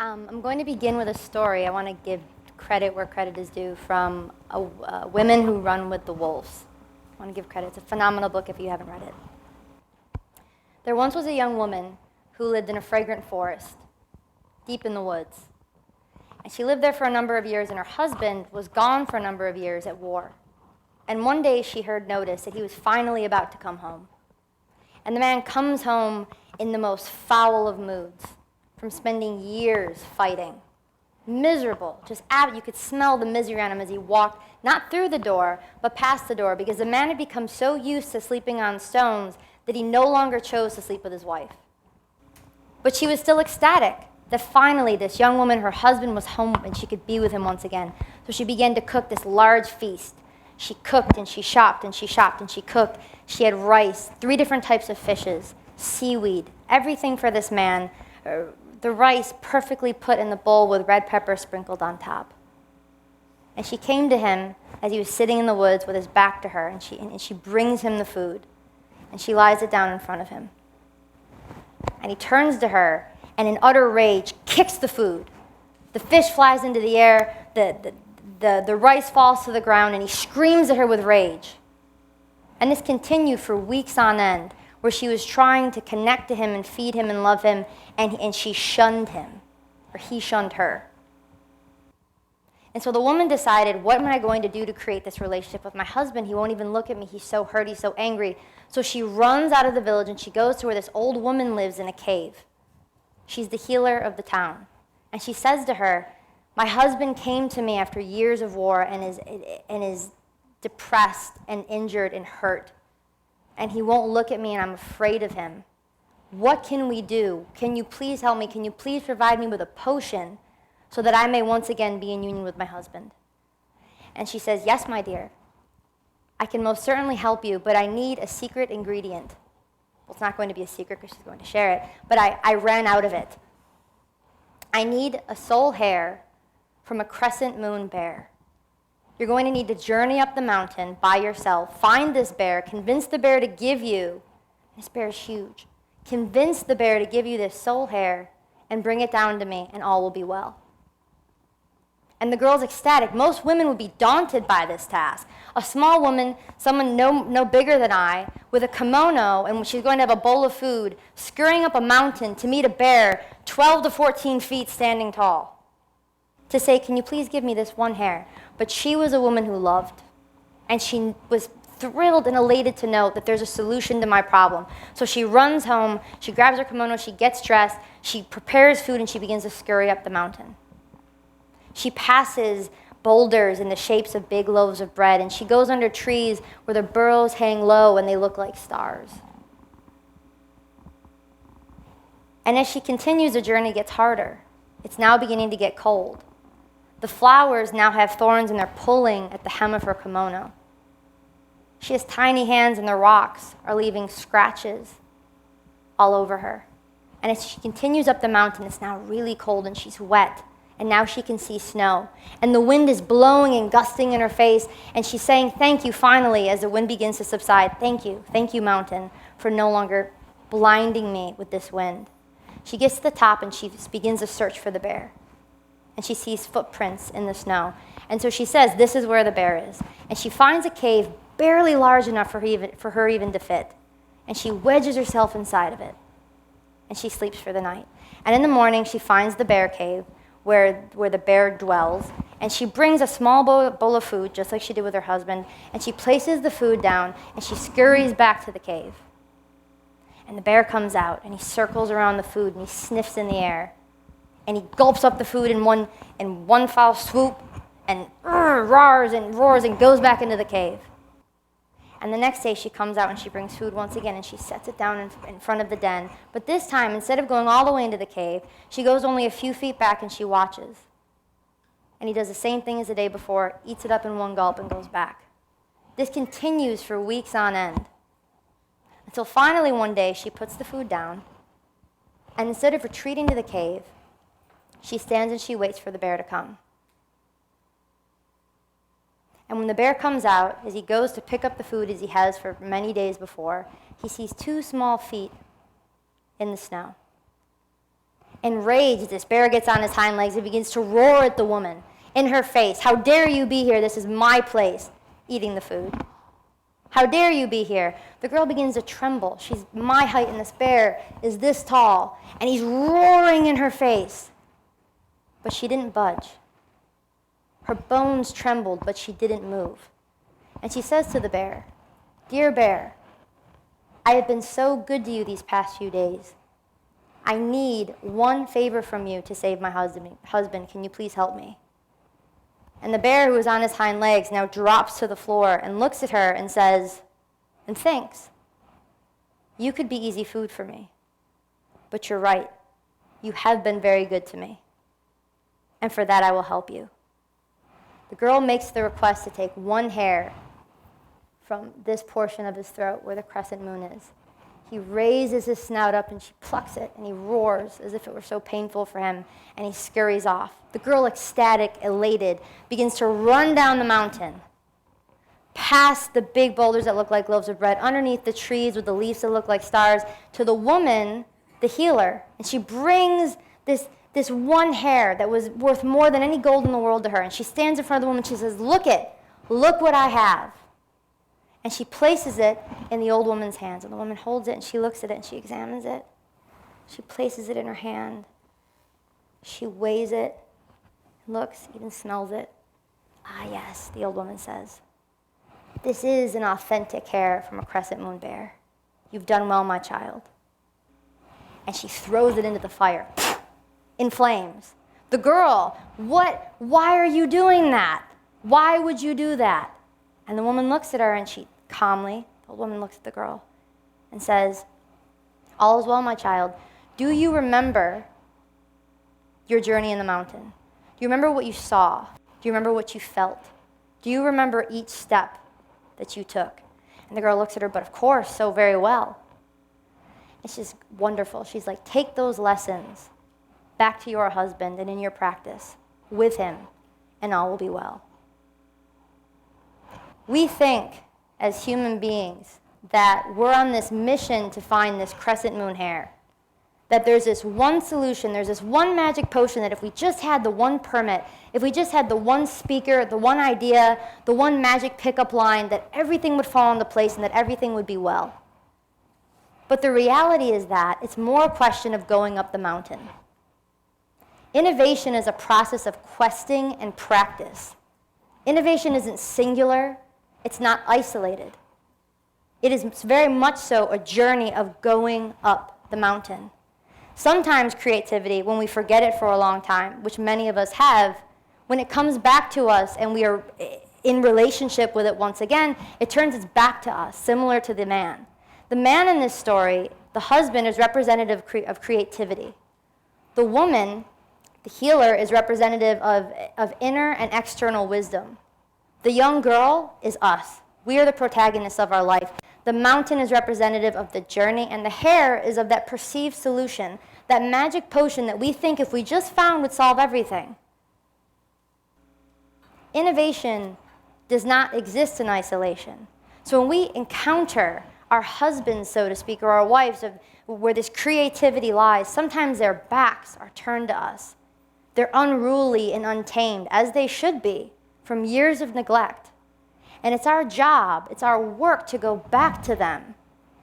I'm going to begin with a story. I want to give credit where credit is due from Women Who Run with the Wolves. I want to give credit. It's a phenomenal book if you haven't read it. There once was a young woman who lived in a fragrant forest, deep in the woods. And she lived there for a number of years, and her husband was gone for a number of years at war. And one day she heard notice that he was finally about to come home. And the man comes home in the most foul of moods, from spending years fighting. Miserable, you could smell the misery on him as he walked, not through the door, but past the door, because the man had become so used to sleeping on stones that he no longer chose to sleep with his wife. But she was still ecstatic that finally this young woman, her husband, was home and she could be with him once again. So she began to cook this large feast. She cooked and she shopped and she shopped and she cooked. She had rice, 3 different types of fishes, seaweed, everything for this man. The rice perfectly put in the bowl with red pepper sprinkled on top. And she came to him as he was sitting in the woods with his back to her, and she brings him the food, and she lies it down in front of him. And he turns to her, and in utter rage, kicks the food. The fish flies into the air, the rice falls to the ground, and he screams at her with rage. And this continued for weeks on end, where she was trying to connect to him and feed him and love him, and she shunned him, or he shunned her. And so the woman decided, what am I going to do to create this relationship with my husband? He won't even look at me. He's so hurt. He's so angry. So she runs out of the village, and she goes to where this old woman lives in a cave. She's the healer of the town. And she says to her, my husband came to me after years of war and is depressed and injured and hurt. And he won't look at me, and I'm afraid of him. What can we do? Can you please help me? Can you please provide me with a potion so that I may once again be in union with my husband? And she says, yes, my dear. I can most certainly help you, but I need a secret ingredient. Well, it's not going to be a secret because she's going to share it, but I ran out of it. I need a soul hair from a crescent moon bear. You're going to need to journey up the mountain by yourself, find this bear, convince the bear to give you, this bear is huge, convince the bear to give you this soul hair and bring it down to me, and all will be well. And the girl's ecstatic. Most women would be daunted by this task. A small woman, someone no bigger than I, with a kimono, and she's going to have a bowl of food, scurrying up a mountain to meet a bear 12 to 14 feet standing tall, to say, can you please give me this one hair? But she was a woman who loved, and she was thrilled and elated to know that there's a solution to my problem. So she runs home, she grabs her kimono, she gets dressed, she prepares food, and she begins to scurry up the mountain. She passes boulders in the shapes of big loaves of bread, and she goes under trees where the burrows hang low and they look like stars. And as she continues, the journey gets harder. It's now beginning to get cold. The flowers now have thorns, and they're pulling at the hem of her kimono. She has tiny hands, and the rocks are leaving scratches all over her. And as she continues up the mountain, it's now really cold, and she's wet. And now she can see snow. And the wind is blowing and gusting in her face, and she's saying, thank you, finally, as the wind begins to subside. Thank you, mountain, for no longer blinding me with this wind. She gets to the top, and she begins to search for the bear. And she sees footprints in the snow. And so she says, this is where the bear is. And she finds a cave barely large enough for her even to fit. And she wedges herself inside of it. And she sleeps for the night. And in the morning, she finds the bear cave where the bear dwells. And she brings a small bowl of food, just like she did with her husband. And she places the food down, and she scurries back to the cave. And the bear comes out, and he circles around the food, and he sniffs in the air. And he gulps up the food in one foul swoop, and roars and goes back into the cave. And the next day she comes out and she brings food once again, and she sets it down in front of the den. But this time, instead of going all the way into the cave, she goes only a few feet back and she watches. And he does the same thing as the day before, eats it up in one gulp and goes back. This continues for weeks on end. Until finally one day she puts the food down, and instead of retreating to the cave, she stands and she waits for the bear to come. And when the bear comes out, as he goes to pick up the food as he has for many days before, he sees 2 small feet in the snow. Enraged, this bear gets on his hind legs and begins to roar at the woman in her face. How dare you be here? This is my place. Eating the food. How dare you be here? The girl begins to tremble. She's my height and this bear is this tall. And he's roaring in her face. But she didn't budge. Her bones trembled, but she didn't move. And she says to the bear, "Dear bear, I have been so good to you these past few days. I need one favor from you to save my husband. Can you please help me?" And the bear, who is on his hind legs, now drops to the floor and looks at her and says, and thinks, "You could be easy food for me. But you're right. You have been very good to me. And for that I will help you." The girl makes the request to take one hair from this portion of his throat where the crescent moon is. He raises his snout up and she plucks it and he roars as if it were so painful for him and he scurries off. The girl, ecstatic, elated, begins to run down the mountain, past the big boulders that look like loaves of bread, underneath the trees with the leaves that look like stars, to the woman, the healer, and she brings this one hair that was worth more than any gold in the world to her, and she stands in front of the woman and she says, look what I have. And she places it in the old woman's hands. And the woman holds it and she looks at it and she examines it. She places it in her hand. She weighs it, looks, even smells it. "Ah, yes," the old woman says. "This is an authentic hair from a crescent moon bear. You've done well, my child." And she throws it into the fire, in flames. The girl, why are you doing that? Why would you do that? And the woman looks at her and she calmly, the old woman looks at the girl and says, "All is well, my child. Do you remember your journey in the mountain? Do you remember what you saw? Do you remember what you felt? Do you remember each step that you took?" And the girl looks at her, "But of course, so very well." It's just wonderful. She's like, "Take those lessons back to your husband and in your practice with him, and all will be well." We think, as human beings, that we're on this mission to find this crescent moon hair, that there's this one solution, there's this one magic potion that if we just had the one permit, if we just had the one speaker, the one idea, the one magic pickup line, that everything would fall into place and that everything would be well. But the reality is that it's more a question of going up the mountain. Innovation is a process of questing and practice. Innovation isn't singular. It's not isolated. It is very much so a journey of going up the mountain. Sometimes creativity, when we forget it for a long time, which many of us have, when it comes back to us and we are in relationship with it once again, it turns its back to us, similar to the man. The man in this story, the husband, is representative of creativity. The woman, the healer, is representative of inner and external wisdom. The young girl is us. We are the protagonists of our life. The mountain is representative of the journey, and the hair is of that perceived solution, that magic potion that we think if we just found would solve everything. Innovation does not exist in isolation. So when we encounter our husbands, so to speak, or our wives, where this creativity lies, sometimes their backs are turned to us. They're unruly and untamed, as they should be, from years of neglect. And it's our job, it's our work to go back to them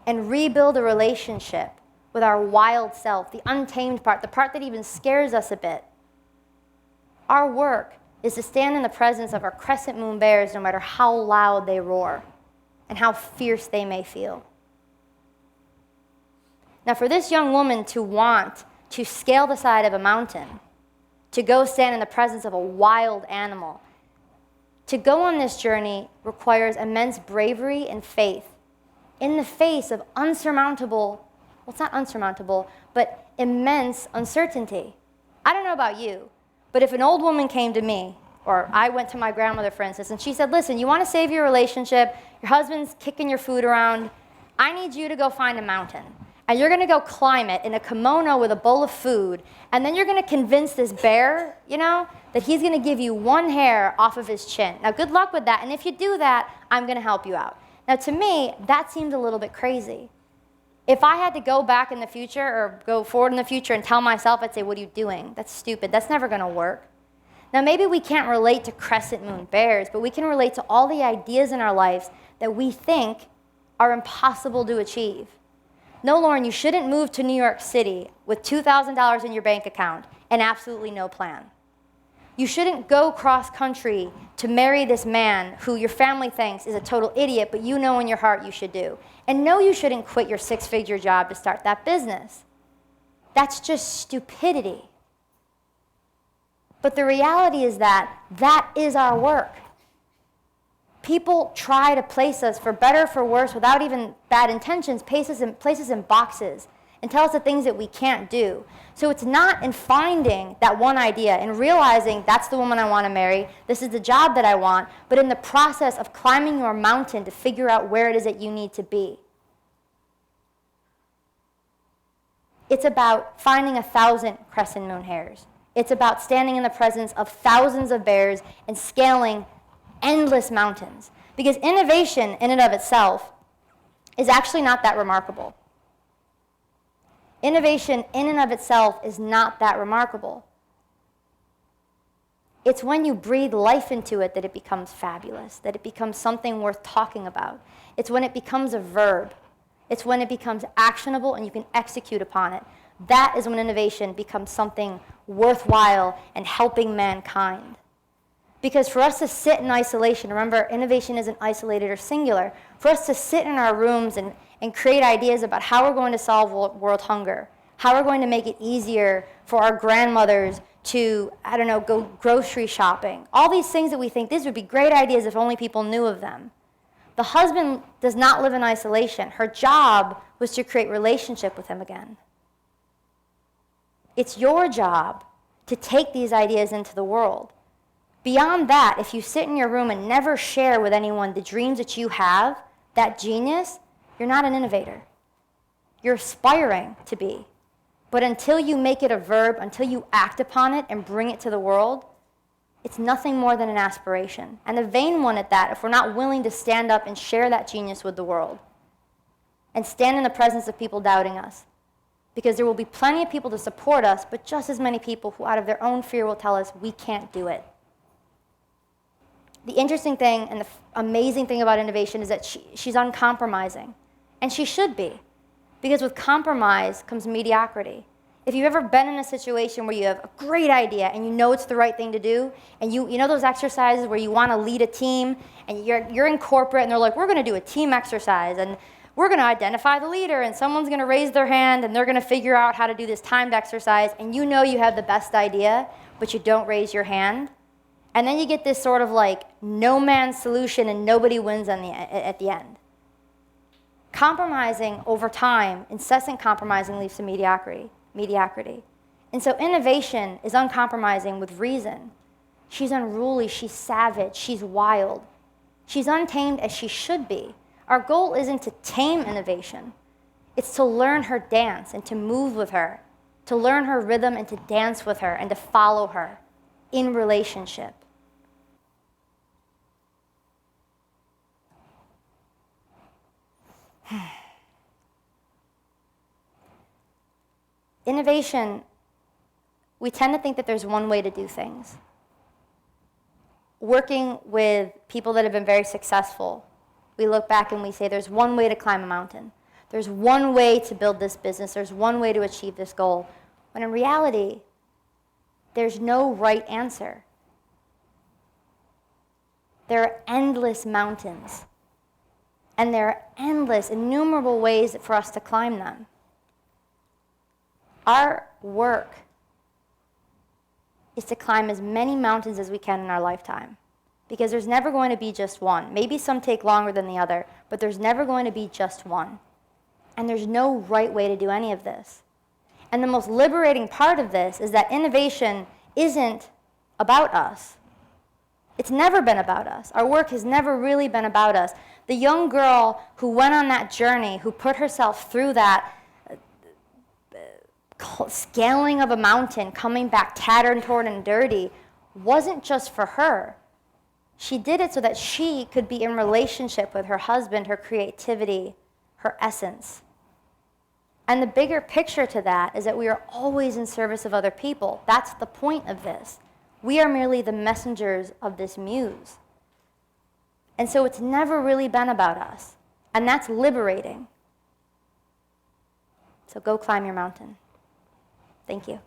and rebuild a relationship with our wild self, the untamed part, the part that even scares us a bit. Our work is to stand in the presence of our crescent moon bears no matter how loud they roar and how fierce they may feel. Now, for this young woman to want to scale the side of a mountain, to go stand in the presence of a wild animal, to go on this journey requires immense bravery and faith in the face of unsurmountable, well, it's not unsurmountable, but immense uncertainty. I don't know about you, but if an old woman came to me, or I went to my grandmother, for instance, and she said, listen, you want to save your relationship, your husband's kicking your food around, I need you to go find a mountain. And you're going to go climb it in a kimono with a bowl of food, and then you're going to convince this bear, that he's going to give you one hair off of his chin. Now, good luck with that, and if you do that, I'm going to help you out. Now, to me, that seemed a little bit crazy. If I had to go back in the future or go forward in the future and tell myself, I'd say, what are you doing? That's stupid. That's never going to work. Now, maybe we can't relate to crescent moon bears, but we can relate to all the ideas in our lives that we think are impossible to achieve. No, Lauren, you shouldn't move to New York City with $2,000 in your bank account and absolutely no plan. You shouldn't go cross-country to marry this man who your family thinks is a total idiot, but you know in your heart you should do. And no, you shouldn't quit your six-figure job to start that business. That's just stupidity. But the reality is that that is our work. People try to place us, for better or for worse, without even bad intentions, place us in boxes and tell us the things that we can't do. So it's not in finding that one idea and realizing that's the woman I want to marry, this is the job that I want, but in the process of climbing your mountain to figure out where it is that you need to be. It's about finding 1,000 crescent moon hares. It's about standing in the presence of thousands of bears and scaling endless mountains. Because innovation in and of itself is actually not that remarkable. Innovation in and of itself is not that remarkable. It's when you breathe life into it that it becomes fabulous, that it becomes something worth talking about. It's when it becomes a verb. It's when it becomes actionable and you can execute upon it. That is when innovation becomes something worthwhile and helping mankind. Because for us to sit in isolation, remember, innovation isn't isolated or singular. For us to sit in our rooms and create ideas about how we're going to solve world hunger, how we're going to make it easier for our grandmothers to, go grocery shopping. All these things that we think, these would be great ideas if only people knew of them. The husband does not live in isolation. Her job was to create relationship with him again. It's your job to take these ideas into the world. Beyond that, if you sit in your room and never share with anyone the dreams that you have, that genius, you're not an innovator. You're aspiring to be. But until you make it a verb, until you act upon it and bring it to the world, it's nothing more than an aspiration. And a vain one at that, if we're not willing to stand up and share that genius with the world and stand in the presence of people doubting us. Because there will be plenty of people to support us, but just as many people who out of their own fear will tell us we can't do it. The interesting thing and the amazing thing about innovation is that she's uncompromising. And she should be. Because with compromise comes mediocrity. If you've ever been in a situation where you have a great idea and you know it's the right thing to do, and you know those exercises where you want to lead a team, and you're in corporate and they're like, we're going to do a team exercise, and we're going to identify the leader, and someone's going to raise their hand, and they're going to figure out how to do this timed exercise, and you know you have the best idea, but you don't raise your hand. And then you get this sort of like no man's solution and nobody wins at the end. Compromising over time, incessant compromising leads to mediocrity. And so innovation is uncompromising with reason. She's unruly, she's savage, she's wild. She's untamed as she should be. Our goal isn't to tame innovation. It's to learn her dance and to move with her, to learn her rhythm and to dance with her and to follow her in relationship. Innovation, we tend to think that there's one way to do things. Working with people that have been very successful, we look back and we say there's one way to climb a mountain. There's one way to build this business. There's one way to achieve this goal. When in reality, there's no right answer. There are endless mountains. And there are endless, innumerable ways for us to climb them. Our work is to climb as many mountains as we can in our lifetime. Because there's never going to be just one. Maybe some take longer than the other, but there's never going to be just one. And there's no right way to do any of this. And the most liberating part of this is that innovation isn't about us. It's never been about us. Our work has never really been about us. The young girl who went on that journey, who put herself through that scaling of a mountain, coming back tattered, torn, and dirty, wasn't just for her. She did it so that she could be in relationship with her husband, her creativity, her essence. And the bigger picture to that is that we are always in service of other people. That's the point of this. We are merely the messengers of this muse. And so it's never really been about us. And that's liberating. So go climb your mountain. Thank you.